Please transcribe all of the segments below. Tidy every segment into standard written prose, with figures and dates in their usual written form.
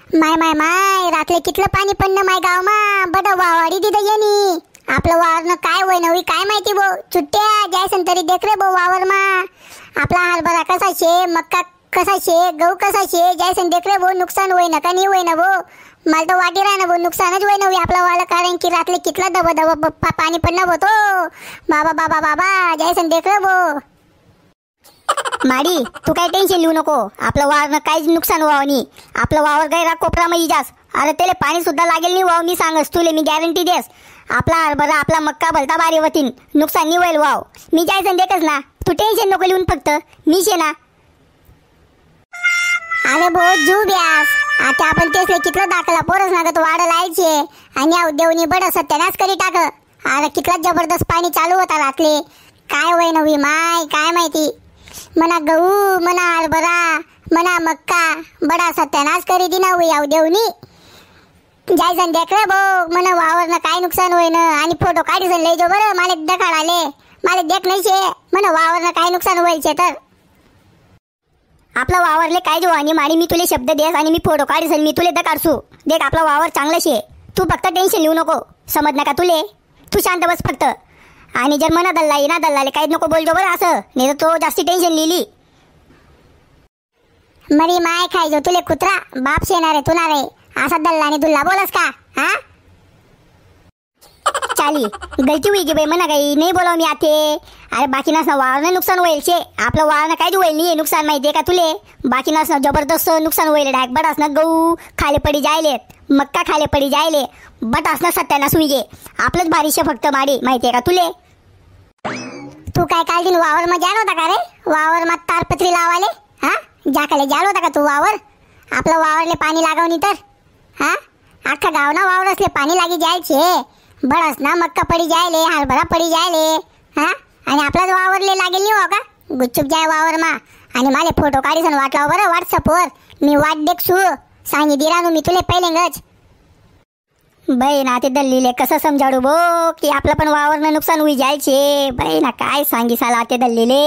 माय माय माय रातले कितलं पाणी पडणं माय गाव मा बड वावाडी दिद येनी आपलं वावरनं काय होय नवी काय माहिती बो चुट्ट्या जायसन तरी देख रे बो वावर मा आपला हरभरा कसा शे मक्का कसा शे गहू कसा शे जायसन देख रे बो नुकसान होय ना का नाही होय ना बो मला तर वाटी राह ना बो नुकसानच होय नवी आपला वाला कारण की रातले कितला दब दब पाणी पडणं होतो बाबा बाबा बाबा जायसन देख रे बो माडी तू काय टेन्शन लिहू नको आपलं वावरनं काहीच नुकसान व्हावं नाही आपलं वावर गैरा कोपरामध्ये जास अरे त्याला पाणी सुद्धा लागेल नाही वाव मी सांगस तुले मी गॅरंटी देस आपला हरभरा आपला मक्का भलता बारी होतीन नुकसान नाही होईल वाव मी जायचं देखच ना तू टेन्शन नको लिहून फक्त मी शे ना अरे बो जू ब्यास आता आपण तेसले कितलं दाखला पोरस नागत वाढ लायचे आणि देवनी बड सत्यानाश करी टाक अरे कितला जबरदस्त पाणी चालू होता रातले काय होय नवी माय काय माहिती मना गहू मना हरभरा मना मक्का बडा सत्यानाश करी दिना होई आव देवनी जायसन देख रे बो मना वावरनं काय नुकसान होईन आणि फोटो काढीसन लय जो बरं माले दखाड आले माले देख नाही शे मना वावरनं काय नुकसान होईल शे तर आपला वावरले काय जो आणि माडी मी तुले शब्द देस आणि मी फोटो काढीसन मी तुले दकाडसू देख आपला वावर चांगलं शे तू फक्त टेन्शन लिहू नको समज नका तुले तू शांत बस फक्त आणि जर मना दल्लाई ना दल्लाले काही नको बोलजो बरं असं नाही तर तो जास्ती टेन्शन लिहिली मरी माय खाय जो तुले कुत्रा बाप शेणारे तुना रे असा दल्लाने दुल्ला बोलस का हा चाली गलती हुई गे बाई मना गई नाही बोलाव मी आते अरे बाकी नसना वावरनं नुकसान होईल शे आपलं वावरनं काहीच होईल नाही नुकसान माहिती आहे का तुले बाकी नसना जबरदस्त नुकसान होईल डायरेक्ट बट असणं गहू खाले पडी जायलेत मक्का खाले पडी जायले बट असणं सत्यानाश हुई गे आपलंच बारीशे फक्त माडी माहिती आहे का तुले तू काय काल दिन वावर मध्ये जाल होता का रे वावर मा तारपत्री लावाले हा जाकाले जाल होता का तू वावर आपलं वावरले पाणी लागवणी तर हा अख्खा गाव ना वावर असले पाणी लागी जायचे बडस ना मक्का पडी जायले हरभरा पडी जायले हा आणि आपलाच वावरले लागेल नाही हो का गुच्चूप जाय वावर मा आणि माले फोटो काढीसन वाटला बरं व्हॉट्सअपवर मी वाट देखसू सांगी दिरानू मी तुले पहिलेंगच बाई ना ते दल्लीले कसं समजाडू बो की आपलं पण वावरनं नुकसान होई जायचे बाई ना काय सांगी साला ते दल्लीले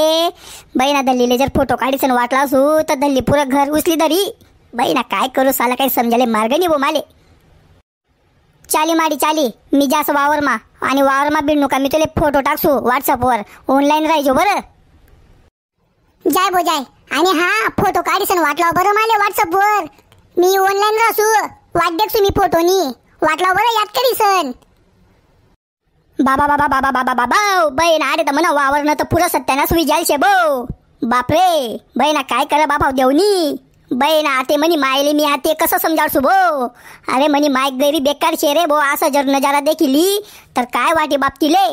बाई ना दल्लीले जर फोटो काढीसन वाटला असू तर दल्ली पुरं घर उचली दरी बाई ना काय करू साला काही समजाले मार्ग नाही बो माले चाली माडी चाली मी जास वावर मा आणि वावर मा बिडनू का मी तुले फोटो टाकसू व्हॉट्सअपवर ऑनलाईन राहायचो बरं जाय बो जाय आणि हा फोटो काढीसन वाटला बरं माले व्हॉट्सअपवर मी ऑनलाईन राहसू वाट देखसू मी फोटोनी वाटला बरं याद करीसन बाबा बाबा बाबा बाबा बाबा बहीण अरे तर म्हणा वावरनं तर पुरं सत्यानाश होई जायचे बो बापरे बहिणा काय करा बापा देवनी बहीण आते म्हणी मायले मी आते कसं समजाडसू भो अरे म्हणी माय गैरी बेकार शे रे भो असं जर नजारा देखिली तर काय वाटे बापतीले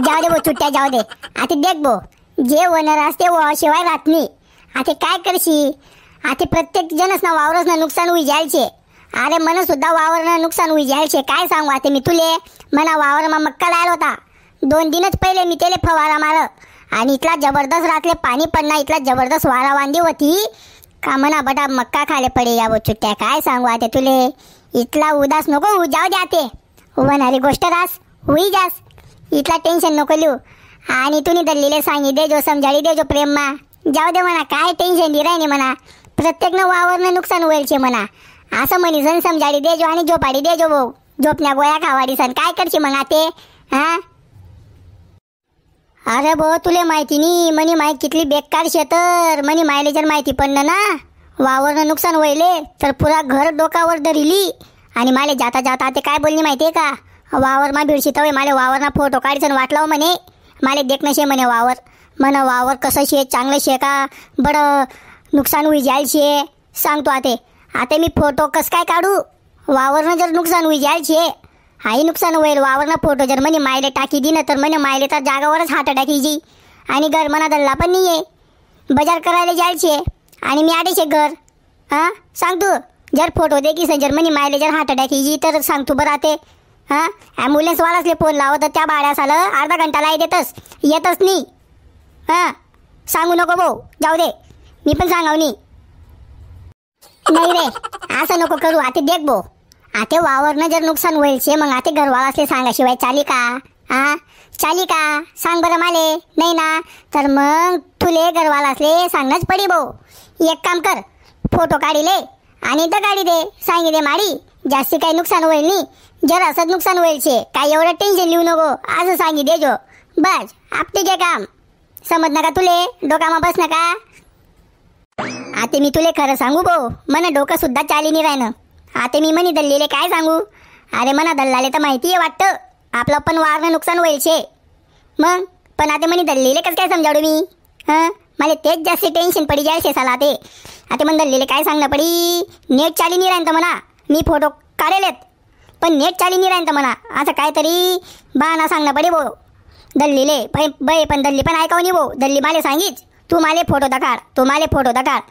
जाऊ दे भो चुट्ट्या जाऊ दे आता देख भो जे होणार असते वो शिवाय राहत नाही आता काय करशी आता प्रत्येक जनच ना वावरच ना नुकसान होई जायचे अरे मन सुद्धा वावरनं नुकसान होई जायचे काय सांगू आता मी तुले मना वावर मा मक्का लायल होता 2 दिनच पहिले मी तेले फवारा मार आणि इतला जबरदस्त रातले पाणी पडना इतला जबरदस्त वारा वांदी होती का मना बटा मक्का खाले पडे या वो चुट्ट्या काय सांगू आता तुले इतला उदास नको होऊ जाऊ दे आते होणारी गोष्ट रास होई जास इतला टेन्शन नको लिहू आणि तुम्ही दल्लीले सांगी दे जो समजाडी दे जो प्रेम मा जाऊ दे म्हणा काय टेन्शन दे राही म्हणा प्रत्येकनं वावरनं नुकसान होईल म्हणा असं म्हणी सण समजाडी दे जो आणि झोपाडी दे जो भाऊ झोपण्या गोळ्या खावाडी सण काय करशी मग आते हा अरे भो तुले माहिती नाही म्हणी माय कितली बेकार शेतर म्हणी मायले जर माहिती पडलं ना वावरनं नुकसान होईले तर पुरा घर डोकावर धरिली आणि माले जाता जाता ते काय बोलली माहितीये का वावर मा भिडशी तवे माले वावरना फोटो काढीसन वाटलाव म्हणे माले देखणं शे म्हणे वावर म्हण वावर कसं शे चांगलं शे का बडं नुकसान होई जाईल शे सांगतो आता मी फोटो कस काय काढू वावरनं जर नुकसान होई जाईल शे हाही नुकसान होईल वावरनं फोटो जर म्हणे मायले टाकी दिनं तर म्हणे मायले तर जागावरच हात टाकीची आणि घर मना दल्ला पण नाही आहे बाजार करायला जायचे आणि मी आडेशे घर हां सांग तू जर फोटो देखीस जर म्हणे मायले जर हात टाकीची तर सांग तू बरं आते हां ॲम्ब्युलन्सवालाचले फोन लावत तर त्या भाड्यास आलं अर्धा घंटाला येतच नाही हां सांगू नको भाऊ जाऊ दे मी पण सांगावनी नाही रे असं नको करू आता देख भो आता वावरनं जर नुकसान होईल शे मग आता घरवाला असले सांगाशिवाय चाली का हा चाली का सांग बरं माले नाही ना तर मग तुले घरवाला असले सांगणंच पडी भाऊ एक काम कर फोटो काढिले आणि तर गाडी दे सांगितले माडी जास्ती काही नुकसान होईल नाही जर असंच नुकसान होईल शे काय एवढं टेन्शन लिहू नको असं सांगी देजो बस आपटे जे काम समज नका तुले डोकामा बस नका आता मी तुले खरं सांगू भाऊ मना डोकं सुद्धा चाली नाही राहिनं आता मी म्हणी दल्लीले काय सांगू अरे मना दल्लाले तर माहिती आहे वाटतं आपलं पण वारनं नुकसान होईल शे मग पण आता म्हणी दल्लीले कसं काय समजावू मी हां मला तेच जास्त टेन्शन पडी जाय शे साला ते आता मन दल्लीले काय सांगणं पडी नेट चाली नाही राहिन तर म्हणा मी फोटो काढलेत पण नेट चाली नाही राहिन तर म्हणा असं काहीतरी बहाणा सांगणं पडे भाऊ दल्लीले पण दल्ली पण ऐकावं नाही भाऊ दल्ली माले सांगीच तू माले फोटो दाखाड तू माले फोटो दाखाड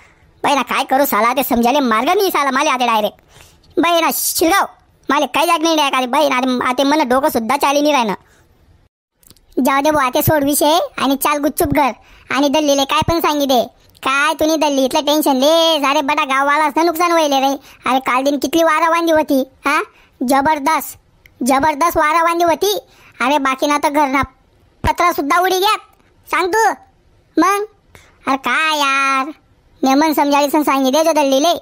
बाई ना काय करू साला ते समजायला मार्ग नाही साला माले आता डायरेक्ट बाई ना शिरगाव माले काही जाग नाही डायरेक्ट बाई ना आता मला डोकं सुद्धा चाली नाही राहिनं जाऊ दे भाऊ आता सोड विषय आणि चाल गुच्चूप घर आणि दल्लीले काय पण सांगी दे काय तुम्ही दल्ली इथलं टेन्शन ले सारे बडा गाववालाच ना नुकसान व्हायले रे अरे काल दिन कितली वारा वांदी होती हा जबरदस्त वारा वांदी होती अरे बाकी ना तर घरना पत्रा सुद्धा उडी घ्यात सांग तू मग अरे काय यार नेमन समजायला सांगी दे जो दल्लीले